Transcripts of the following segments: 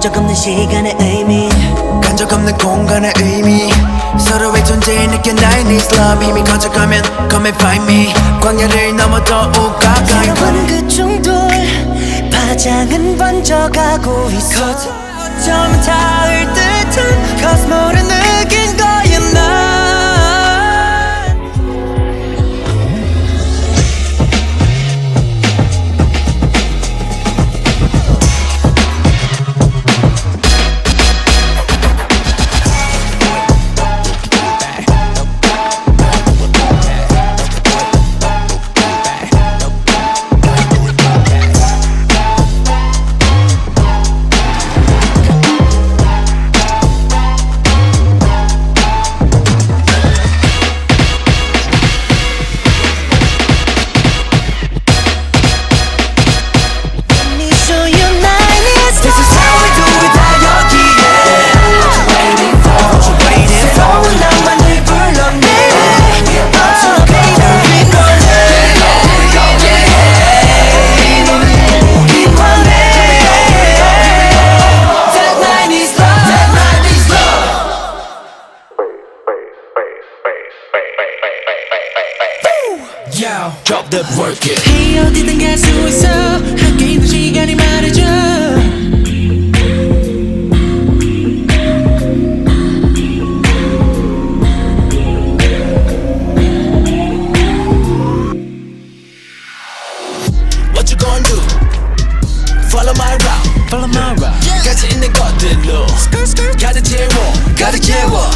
적 없는 시간의 의미 간적 없는 공간의 의미 서로의 존재에 느껴 나의 needs love 힘이 커져가면 come and find me 광야를 넘어 더욱 가까이 잃어버린 그 충돌 파장은 번져가고 있어 어쩌면 닿을 듯한 코스모를 느낀 거야 난 Drop that work it Hey 어디든 갈 수 있어 함께 있는 시간이 말해줘 What you gonna do? Follow my route Follow my route 가치 있는 것들로 가득 채워 가득 채워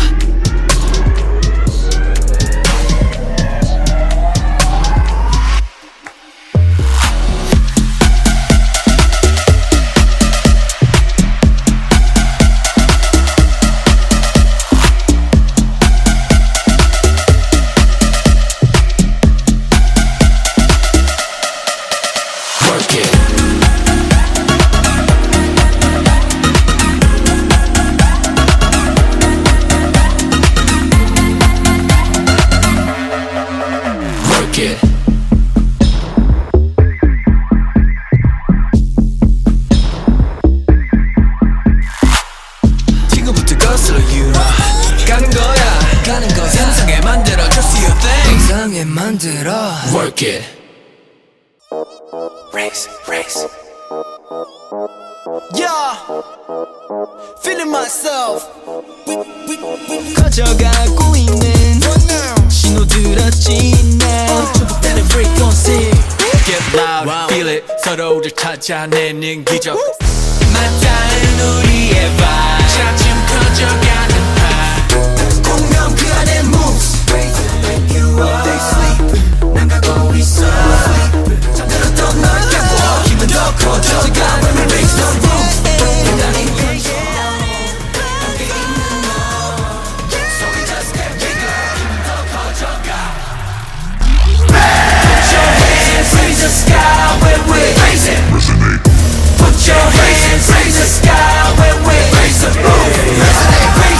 지금부터 거슬러 you 가는 거야 상상에 만들어 just your thing 상상에 만들어 work it race yeah feeling myself 커져가고 있는 신호들 어찌 now 축복되는 frequency get loud feel it 서로를 찾아내는 기적 맞닿은 우리의 vibe 차츰 커져가는 파 공명 그 안에 moves wake you up they sleep 난 가고 있어 잠들었던 널 깨워 힘은 더 커져가 when we make the roof 나는 patient 함께 있는 너 So we just get bigger 힘은 더 커져가 Put your hands raise the sky when we raise it Put your hands raise the sky when we raise the roof Resonate